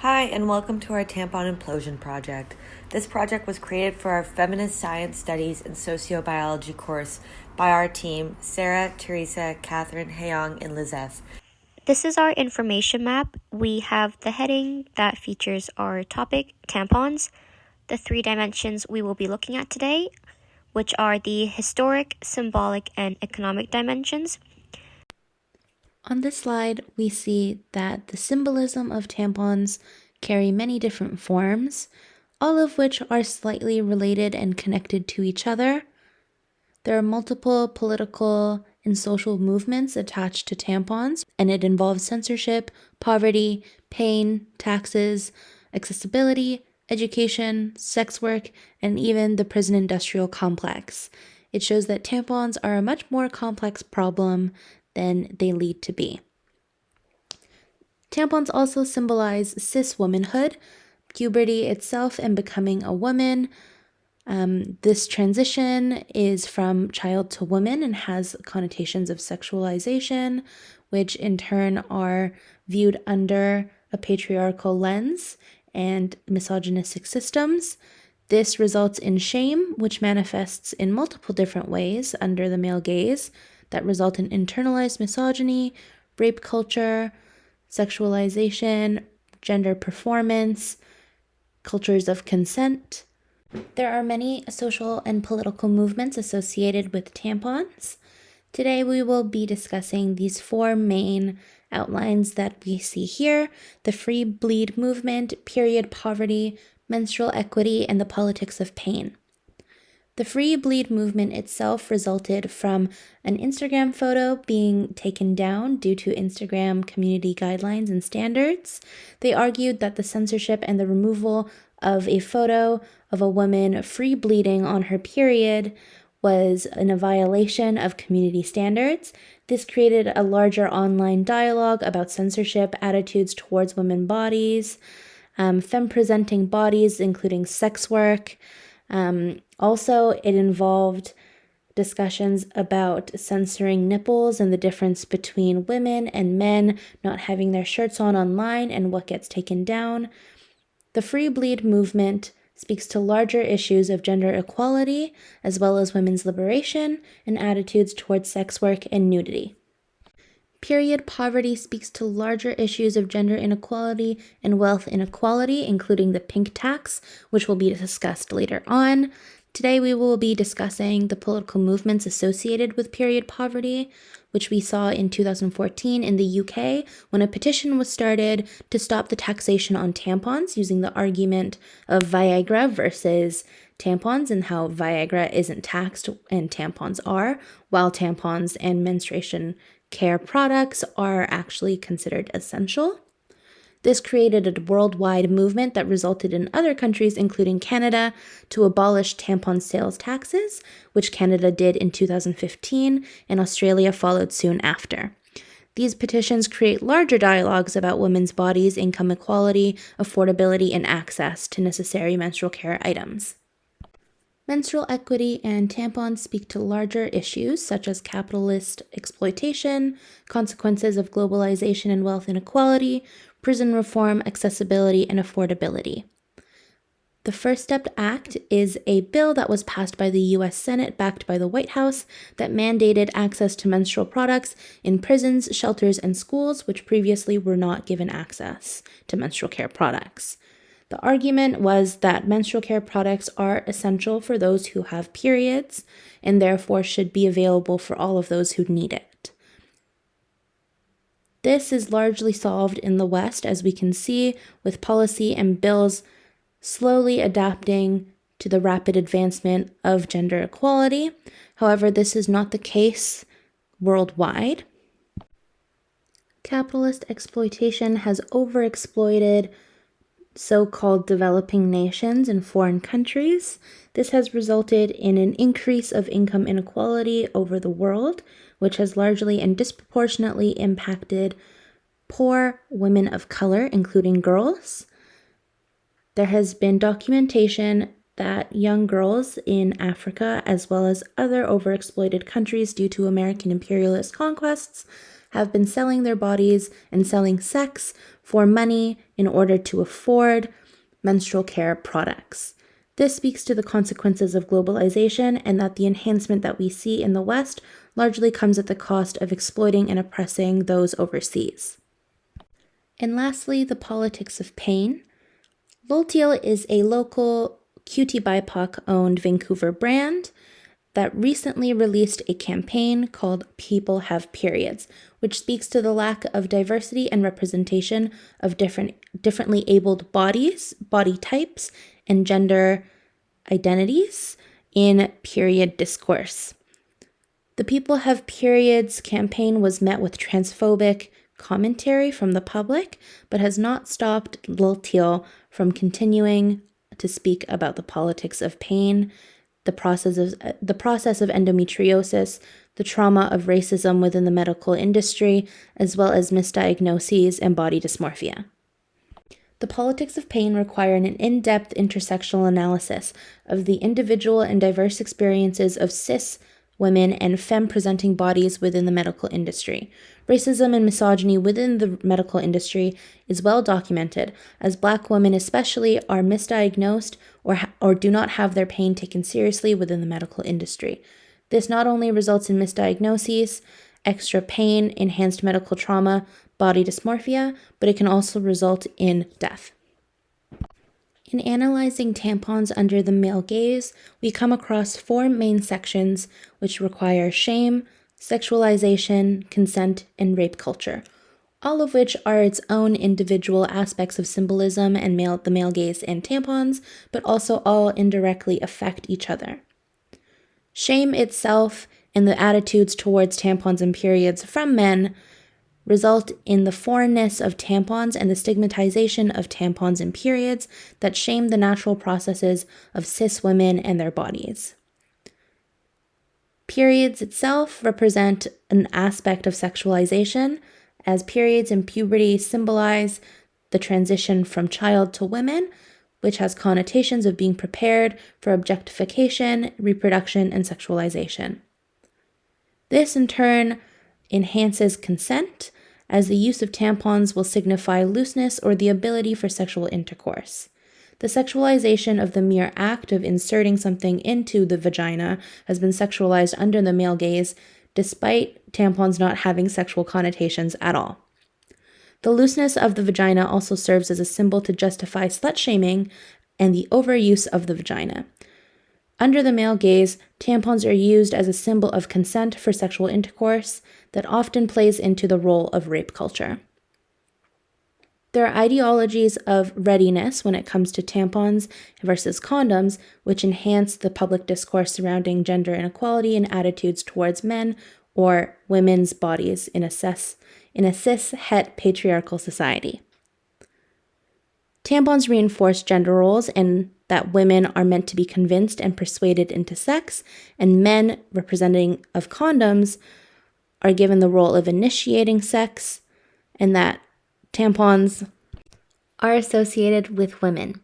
Hi, and welcome to our Tampon Implosion Project. This project was created for our Feminist Science Studies and Sociobiology course by our team, Sarah, Teresa, Catherine, Heyong, and Lizeth. This is our information map. We have the heading that features our topic, tampons, the 3 dimensions we will be looking at today, which are the historic, symbolic, and economic dimensions. On this slide, we see that the symbolism of tampons carry many different forms, all of which are slightly related and connected to each other. There are multiple political and social movements attached to tampons, and it involves censorship, poverty, pain, taxes, accessibility, education, sex work, and even the prison industrial complex. It shows that tampons are a much more complex problem than they lead to be. Tampons also symbolize cis womanhood, puberty itself, and becoming a woman. This transition is from child to woman and has connotations of sexualization, which in turn are viewed under a patriarchal lens and misogynistic systems. This results in shame, which manifests in multiple different ways under the male gaze that result in internalized misogyny, rape culture, sexualization, gender performance, cultures of consent. There are many social and political movements associated with tampons. Today we will be discussing these 4 main outlines that we see here: the free bleed movement, period poverty, menstrual equity, and the politics of pain. The free bleed movement itself resulted from an Instagram photo being taken down due to Instagram community guidelines and standards. They argued that the censorship and the removal of a photo of a woman free bleeding on her period was in a violation of community standards. This created a larger online dialogue about censorship, attitudes towards women's bodies, femme-presenting bodies, including sex work. Also, it involved discussions about censoring nipples and the difference between women and men not having their shirts on online and what gets taken down. The free bleed movement speaks to larger issues of gender equality, as well as women's liberation and attitudes towards sex work and nudity. Period poverty speaks to larger issues of gender inequality and wealth inequality, including the pink tax, which will be discussed later on. Today we will be discussing the political movements associated with period poverty, which we saw in 2014 in the UK when a petition was started to stop the taxation on tampons using the argument of Viagra versus tampons and how Viagra isn't taxed and tampons are, while tampons and menstruation care products are actually considered essential. This created a worldwide movement that resulted in other countries, including Canada, to abolish tampon sales taxes, which Canada did in 2015, and Australia followed soon after. These petitions create larger dialogues about women's bodies, income equality, affordability, and access to necessary menstrual care items. Menstrual equity and tampons speak to larger issues such as capitalist exploitation, consequences of globalization and wealth inequality, prison reform, accessibility, and affordability. The First Step Act is a bill that was passed by the U.S. Senate, backed by the White House, that mandated access to menstrual products in prisons, shelters, and schools, which previously were not given access to menstrual care products. The argument was that menstrual care products are essential for those who have periods and therefore should be available for all of those who need it. This is largely solved in the West, as we can see, with policy and bills slowly adapting to the rapid advancement of gender equality. However, this is not the case worldwide. Capitalist exploitation has overexploited so-called developing nations and foreign countries. This has resulted in an increase of income inequality over the world, which has largely and disproportionately impacted poor women of color, including girls. There has been documentation that young girls in Africa, as well as other overexploited countries due to American imperialist conquests, have been selling their bodies and selling sex for money in order to afford menstrual care products. This speaks to the consequences of globalization and that the enhancement that we see in the West largely comes at the cost of exploiting and oppressing those overseas. And lastly, the politics of pain. Volteal is a local Cutie BIPOC owned Vancouver brand that recently released a campaign called People Have Periods, which speaks to the lack of diversity and representation of differently abled bodies, body types, and gender identities in period discourse. The People Have Periods campaign was met with transphobic commentary from the public, but has not stopped Volteal from continuing to speak about the politics of pain, the process of endometriosis, the trauma of racism within the medical industry, as well as misdiagnoses and body dysmorphia. The politics of pain require an in-depth intersectional analysis of the individual and diverse experiences of cis women and femme-presenting bodies within the medical industry. Racism and misogyny within the medical industry is well documented, as Black women especially are misdiagnosed or do not have their pain taken seriously within the medical industry. This not only results in misdiagnoses, extra pain, enhanced medical trauma, body dysmorphia, but it can also result in death. In analyzing tampons under the male gaze, we come across 4 main sections which require shame, sexualization, consent, and rape culture, all of which are its own individual aspects of symbolism and the male gaze and tampons, but also all indirectly affect each other. Shame itself and the attitudes towards tampons and periods from men result in the foreignness of tampons and the stigmatization of tampons and periods that shame the natural processes of cis women and their bodies. Periods itself represent an aspect of sexualization, as periods and puberty symbolize the transition from child to women, which has connotations of being prepared for objectification, reproduction, and sexualization. This, in turn, enhances consent, as the use of tampons will signify looseness or the ability for sexual intercourse. The sexualization of the mere act of inserting something into the vagina has been sexualized under the male gaze, despite tampons not having sexual connotations at all. The looseness of the vagina also serves as a symbol to justify slut-shaming and the overuse of the vagina. Under the male gaze, tampons are used as a symbol of consent for sexual intercourse that often plays into the role of rape culture. There are ideologies of readiness when it comes to tampons versus condoms, which enhance the public discourse surrounding gender inequality and attitudes towards men or women's bodies in a cis-het patriarchal society. Tampons reinforce gender roles and that women are meant to be convinced and persuaded into sex, and men, representing of condoms, are given the role of initiating sex, and that tampons are associated with women.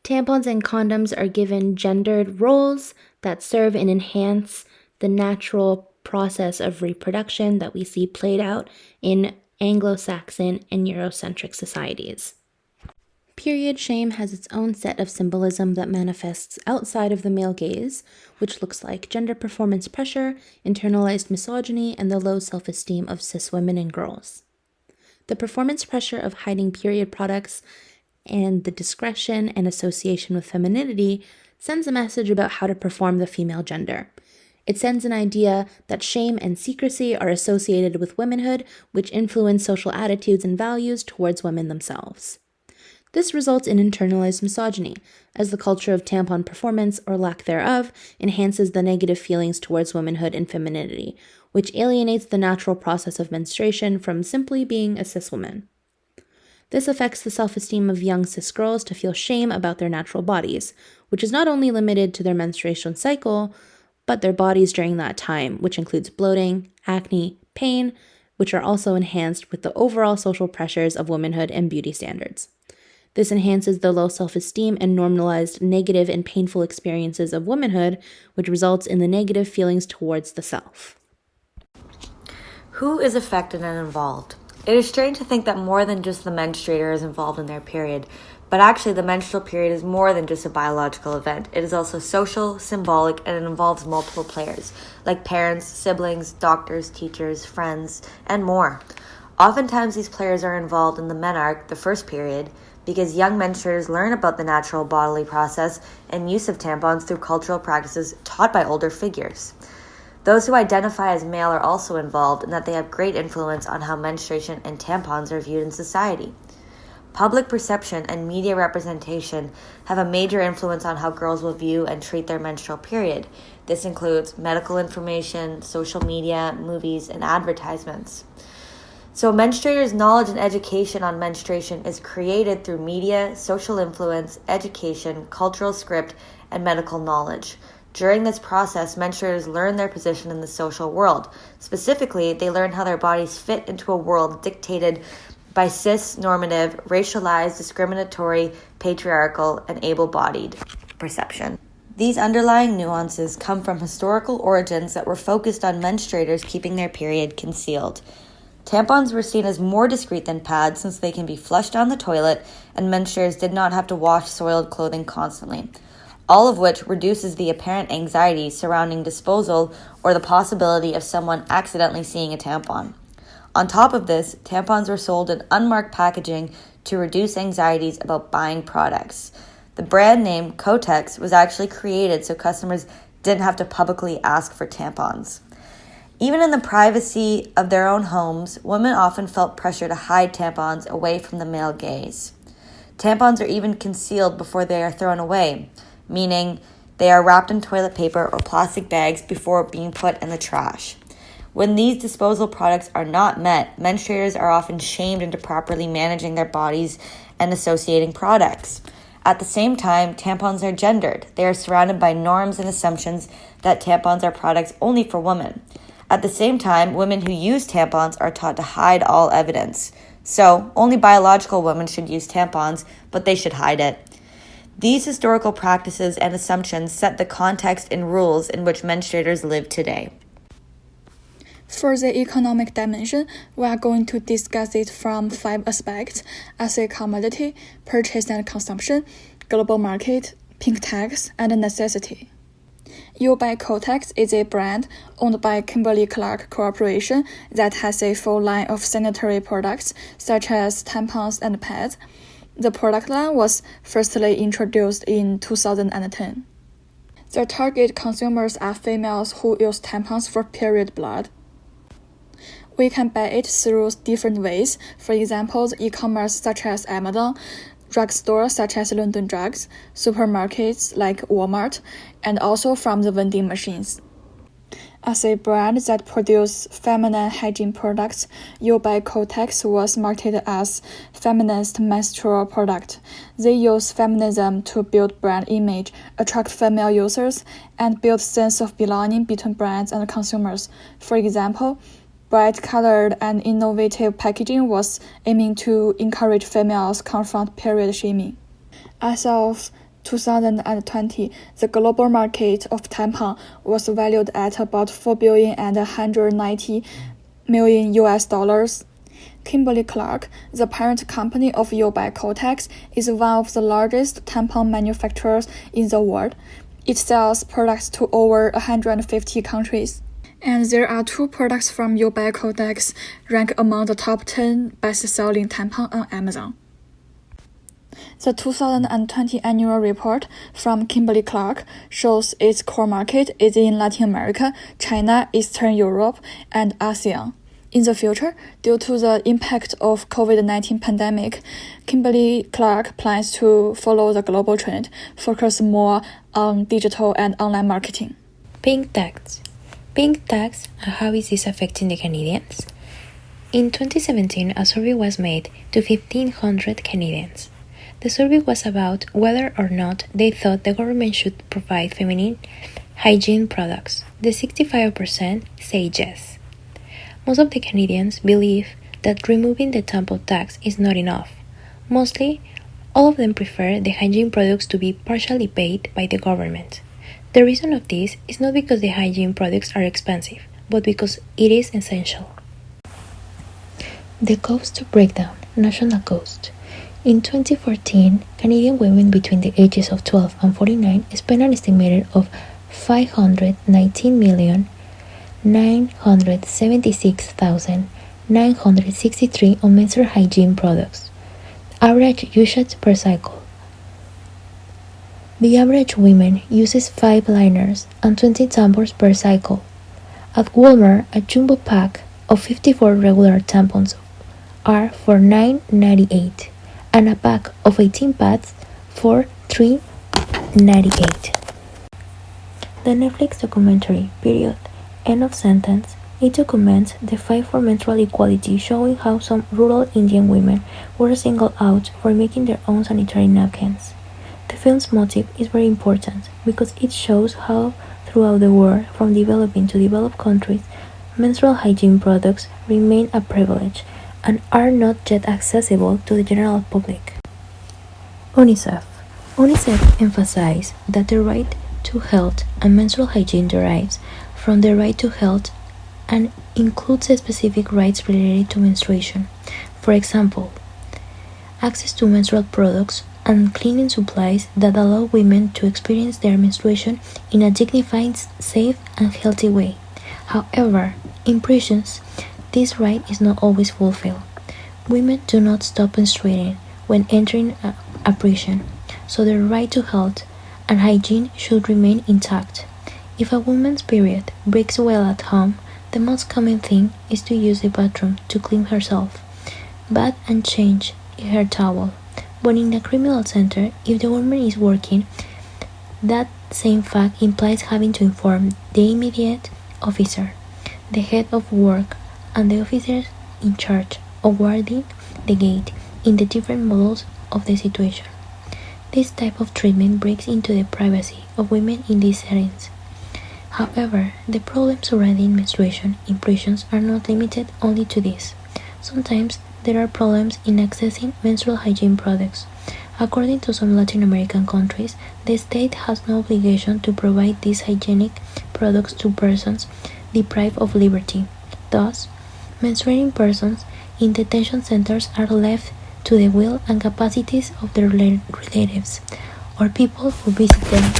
Tampons and condoms are given gendered roles that serve and enhance the natural process of reproduction that we see played out in Anglo-Saxon and Eurocentric societies. Period shame has its own set of symbolism that manifests outside of the male gaze, which looks like gender performance pressure, internalized misogyny, and the low self-esteem of cis women and girls. The performance pressure of hiding period products and the discretion and association with femininity sends a message about how to perform the female gender. It sends an idea that shame and secrecy are associated with womanhood, which influence social attitudes and values towards women themselves. This results in internalized misogyny, as the culture of tampon performance, or lack thereof, enhances the negative feelings towards womanhood and femininity, which alienates the natural process of menstruation from simply being a cis woman. This affects the self-esteem of young cis girls to feel shame about their natural bodies, which is not only limited to their menstruation cycle, but their bodies during that time, which includes bloating, acne, pain, which are also enhanced with the overall social pressures of womanhood and beauty standards. This enhances the low self-esteem and normalized negative and painful experiences of womanhood, which results in the negative feelings towards the self. Who is affected and involved? It is strange to think that more than just the menstruator is involved in their period, but actually the menstrual period is more than just a biological event. It is also social, symbolic, and it involves multiple players, like parents, siblings, doctors, teachers, friends, and more. Oftentimes these players are involved in the menarche, the first period, because young menstruators learn about the natural bodily process and use of tampons through cultural practices taught by older figures. Those who identify as male are also involved in that they have great influence on how menstruation and tampons are viewed in society. Public perception and media representation have a major influence on how girls will view and treat their menstrual period. This includes medical information, social media, movies, and advertisements. So menstruators' knowledge and education on menstruation is created through media, social influence, education, cultural script, and medical knowledge. During this process, menstruators learn their position in the social world. Specifically, they learn how their bodies fit into a world dictated by cis-normative, racialized, discriminatory, patriarchal, and able-bodied perception. These underlying nuances come from historical origins that were focused on menstruators keeping their period concealed. Tampons were seen as more discreet than pads since they can be flushed down the toilet, and menstruators did not have to wash soiled clothing constantly, all of which reduces the apparent anxiety surrounding disposal or the possibility of someone accidentally seeing a tampon. On top of this, tampons were sold in unmarked packaging to reduce anxieties about buying products. The brand name Kotex was actually created so customers didn't have to publicly ask for tampons. Even in the privacy of their own homes, women often felt pressure to hide tampons away from the male gaze. Tampons are even concealed before they are thrown away, meaning they are wrapped in toilet paper or plastic bags before being put in the trash. When these disposal products are not met, menstruators are often shamed into properly managing their bodies and associating products. At the same time, tampons are gendered. They are surrounded by norms and assumptions that tampons are products only for women. At the same time, women who use tampons are taught to hide all evidence. So, only biological women should use tampons, but they should hide it. These historical practices and assumptions set the context and rules in which menstruators live today. For the economic dimension, we are going to discuss it from 5 aspects: as a commodity, purchase and consumption, global market, pink tax, and necessity. You by Kotex is a brand owned by Kimberly-Clark Corporation that has a full line of sanitary products such as tampons and pads. The product line was firstly introduced in 2010. The target consumers are females who use tampons for period blood. We can buy it through different ways, for example, e-commerce such as Amazon, drugstores such as London Drugs, supermarkets like Walmart, and also from the vending machines. As a brand that produces feminine hygiene products, You by Kotex was marketed as feminist menstrual product. They use feminism to build brand image, attract female users, and build sense of belonging between brands and consumers. For example, bright-colored and innovative packaging was aiming to encourage females confront period shaming. As of 2020, the global market of tampon was valued at about $4 billion and $190 million US. Kimberly-Clark, the parent company of You by Kotex, is one of the largest tampon manufacturers in the world. It sells products to over 150 countries. And there are 2 products from You by Kotex ranked among the top 10 best-selling tampon on Amazon. The 2020 annual report from Kimberly-Clark shows its core market is in Latin America, China, Eastern Europe, and ASEAN. In the future, due to the impact of COVID-19 pandemic, Kimberly-Clark plans to follow the global trend, focus more on digital and online marketing. Pink tax. Pink tax and how is this affecting the Canadians? In 2017, a survey was made to 1,500 Canadians. The survey was about whether or not they thought the government should provide feminine hygiene products. The 65% say yes. Most of the Canadians believe that removing the tampon tax is not enough. Mostly, all of them prefer the hygiene products to be partially paid by the government. The reason of this is not because the hygiene products are expensive, but because it is essential. The Coast Breakdown, National Coast. In 2014, Canadian women between the ages of 12 and 49 spent an estimated of $519,976,963 on menstrual hygiene products. Average usage per cycle. The average woman uses 5 liners and 20 tampons per cycle. At Walmart, a jumbo pack of 54 regular tampons are for $9.98 and a pack of 18 pads for $3.98. The Netflix documentary, Period, End of Sentence, it documents the fight for menstrual equality, showing how some rural Indian women were singled out for making their own sanitary napkins. The film's motive is very important because it shows how throughout the world, from developing to developed countries, menstrual hygiene products remain a privilege and are not yet accessible to the general public. UNICEF. UNICEF emphasizes that the right to health and menstrual hygiene derives from the right to health and includes specific rights related to menstruation. For example, access to menstrual products and cleaning supplies that allow women to experience their menstruation in a dignified, safe, and healthy way. However, in prisons, this right is not always fulfilled. Women do not stop menstruating when entering a prison, so their right to health and hygiene should remain intact. If a woman's period breaks well at home, the most common thing is to use the bathroom to clean herself, bath and change her towel. When in a criminal center, if the woman is working, that same fact implies having to inform the immediate officer, the head of work, and the officers in charge of guarding the gate in the different models of the situation. This type of treatment breaks into the privacy of women in these settings. However, the problems surrounding menstruation in prisons are not limited only to this. Sometimes there are problems in accessing menstrual hygiene products. According to some Latin American countries, the state has no obligation to provide these hygienic products to persons deprived of liberty. Thus, menstruating persons in detention centers are left to the will and capacities of their relatives or people who visit them.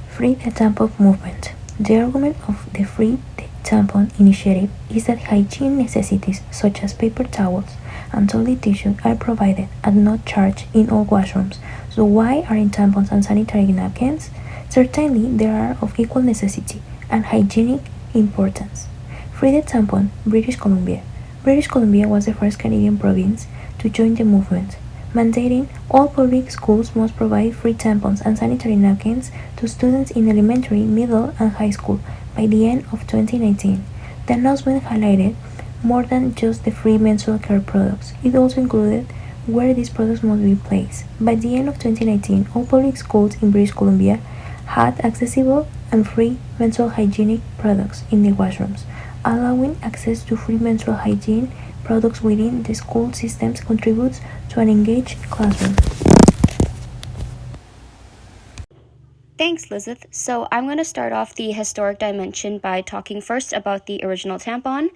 Free the Tampon Movement. The argument of the Free the Tampon initiative is that hygiene necessities such as paper towels and toilet tissue are provided at no charge in all washrooms. So why aren't tampons and sanitary napkins? Certainly they are of equal necessity and hygienic importance. Free the Tampon, British Columbia. British Columbia was the first Canadian province to join the movement, mandating all public schools must provide free tampons and sanitary napkins to students in elementary, middle, and high school by the end of 2019. The announcement highlighted more than just the free menstrual care products. It also included where these products must be placed. By the end of 2019, all public schools in British Columbia had accessible and free menstrual hygienic products in the washrooms. Allowing access to free menstrual hygiene products within the school systems contributes to an engaged classroom. Thanks, Lizeth. So I'm going to start off the historic dimension by talking first about the original tampon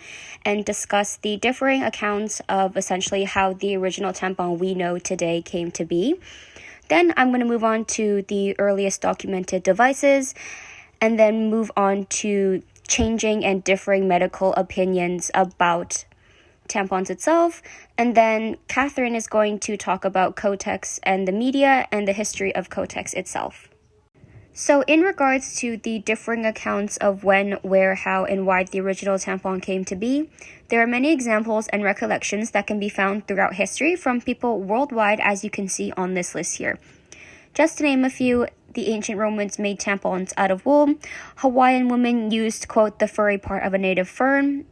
and discuss the differing accounts of essentially how the original tampon we know today came to be. Then I'm going to move on to the earliest documented devices and then move on to changing and differing medical opinions about tampons itself. And then Catherine is going to talk about Kotex and the media and the history of Kotex itself. So in regards to the differing accounts of when, where, how, and why the original tampon came to be, there are many examples and recollections that can be found throughout history from people worldwide, as you can see on this list here. Just to name a few, the ancient Romans made tampons out of wool. Hawaiian women used, quote, the furry part of a native fern,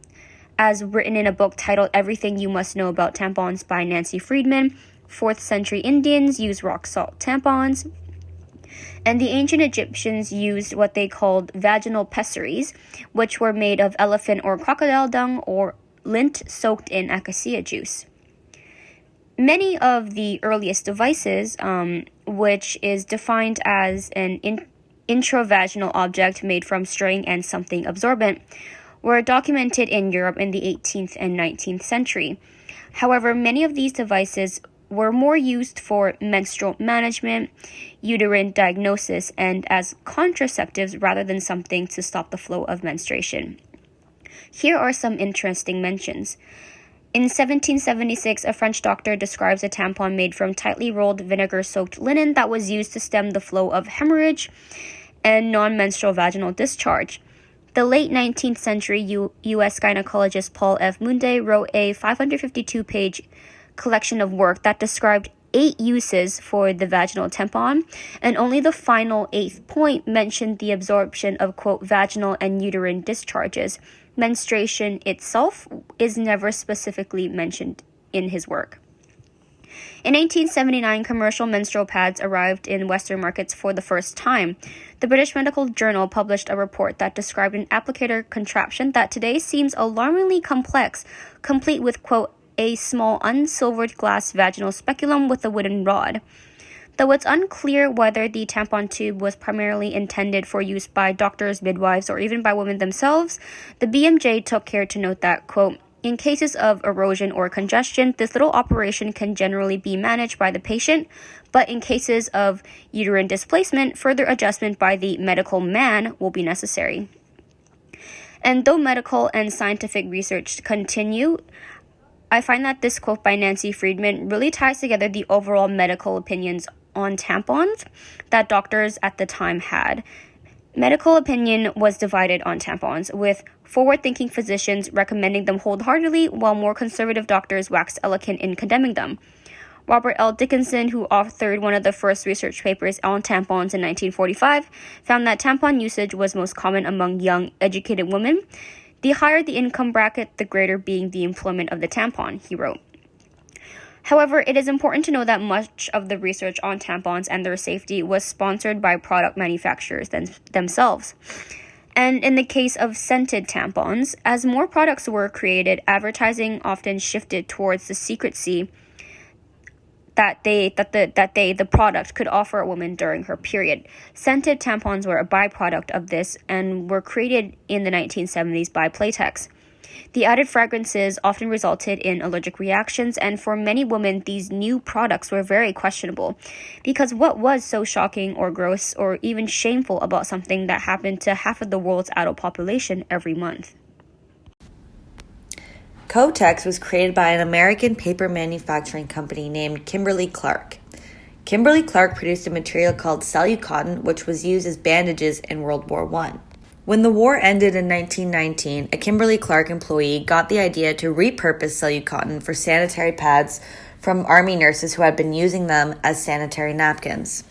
as written in a book titled Everything You Must Know About Tampons by Nancy Friedman. 4th century Indians used rock salt tampons. And the ancient Egyptians used what they called vaginal pessaries, which were made of elephant or crocodile dung or lint soaked in acacia juice. Many of the earliest devices, which is defined as an intravaginal object made from string and something absorbent, were documented in Europe in the 18th and 19th century. However, many of these devices were more used for menstrual management, uterine diagnosis, and as contraceptives rather than something to stop the flow of menstruation. Here are some interesting mentions. In 1776, a French doctor describes a tampon made from tightly rolled vinegar-soaked linen that was used to stem the flow of hemorrhage and non-menstrual vaginal discharge. The late 19th century U.S. gynecologist Paul F. Munday wrote a 552-page collection of work that described 8 uses for the vaginal tampon, and only the final 8th point mentioned the absorption of, quote, vaginal and uterine discharges. Menstruation itself is never specifically mentioned in his work. In 1879, commercial menstrual pads arrived in Western markets for the first time. The British Medical Journal published a report that described an applicator contraption that today seems alarmingly complex, complete with, quote, a small unsilvered glass vaginal speculum with a wooden rod. Though it's unclear whether the tampon tube was primarily intended for use by doctors, midwives, or even by women themselves, the BMJ took care to note that, quote, in cases of erosion or congestion, this little operation can generally be managed by the patient, but in cases of uterine displacement, further adjustment by the medical man will be necessary. And though medical and scientific research continue, I find that this quote by Nancy Friedman really ties together the overall medical opinions on tampons that doctors at the time had. Medical opinion was divided on tampons, with forward-thinking physicians recommending them wholeheartedly, while more conservative doctors waxed eloquent in condemning them. Robert L. Dickinson, who authored one of the first research papers on tampons in 1945, found that tampon usage was most common among young, educated women. The higher the income bracket, the greater being the employment of the tampon, he wrote. However, it is important to know that much of the research on tampons and their safety was sponsored by product manufacturers themselves. And in the case of scented tampons, as more products were created, advertising often shifted towards the secrecy that the product could offer a woman during her period. Scented tampons were a byproduct of this and were created in the 1970s by Playtex. The added fragrances often resulted in allergic reactions, and for many women, these new products were very questionable. Because what was so shocking or gross or even shameful about something that happened to half of the world's adult population every month? Kotex was created by an American paper manufacturing company named Kimberly-Clark. Kimberly-Clark produced a material called Cellucotton, which was used as bandages in World War I. When the war ended in 1919, a Kimberly-Clark employee got the idea to repurpose Cellucotton for sanitary pads from Army nurses who had been using them as sanitary napkins.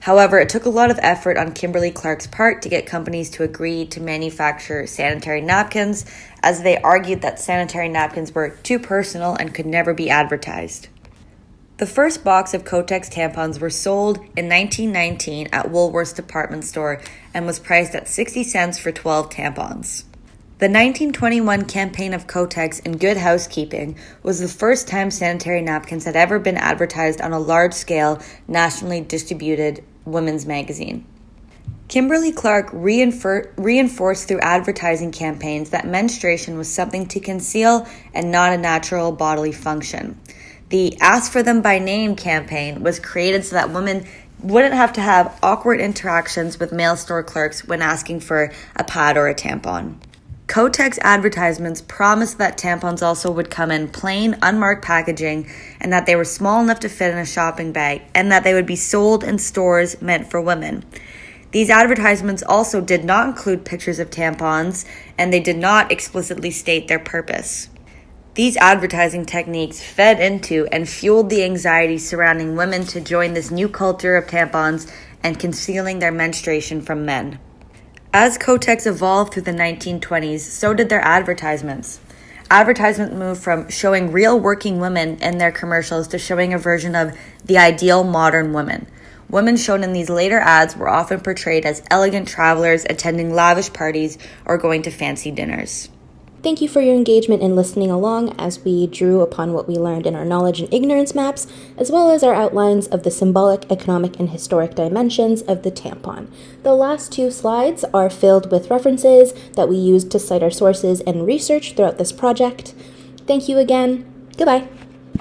However, it took a lot of effort on Kimberly-Clark's part to get companies to agree to manufacture sanitary napkins, as they argued that sanitary napkins were too personal and could never be advertised. The first box of Kotex tampons were sold in 1919 at Woolworth's department store and was priced at 60 cents for 12 tampons. The 1921 campaign of Kotex in Good Housekeeping was the first time sanitary napkins had ever been advertised on a large-scale, nationally distributed women's magazine. Kimberly-Clark reinforced through advertising campaigns that menstruation was something to conceal and not a natural bodily function. The Ask for Them by Name campaign was created so that women wouldn't have to have awkward interactions with male store clerks when asking for a pad or a tampon. Kotex advertisements promised that tampons also would come in plain, unmarked packaging, and that they were small enough to fit in a shopping bag, and that they would be sold in stores meant for women. These advertisements also did not include pictures of tampons, and they did not explicitly state their purpose. These advertising techniques fed into and fueled the anxiety surrounding women to join this new culture of tampons and concealing their menstruation from men. As Kotex evolved through the 1920s, so did their advertisements. Advertisement moved from showing real working women in their commercials to showing a version of the ideal modern woman. Women shown in these later ads were often portrayed as elegant travelers attending lavish parties or going to fancy dinners. Thank you for your engagement in listening along as we drew upon what we learned in our knowledge and ignorance maps, as well as our outlines of the symbolic, economic, and historic dimensions of the tampon. The last 2 slides are filled with references that we used to cite our sources and research throughout this project. Thank you again. Goodbye.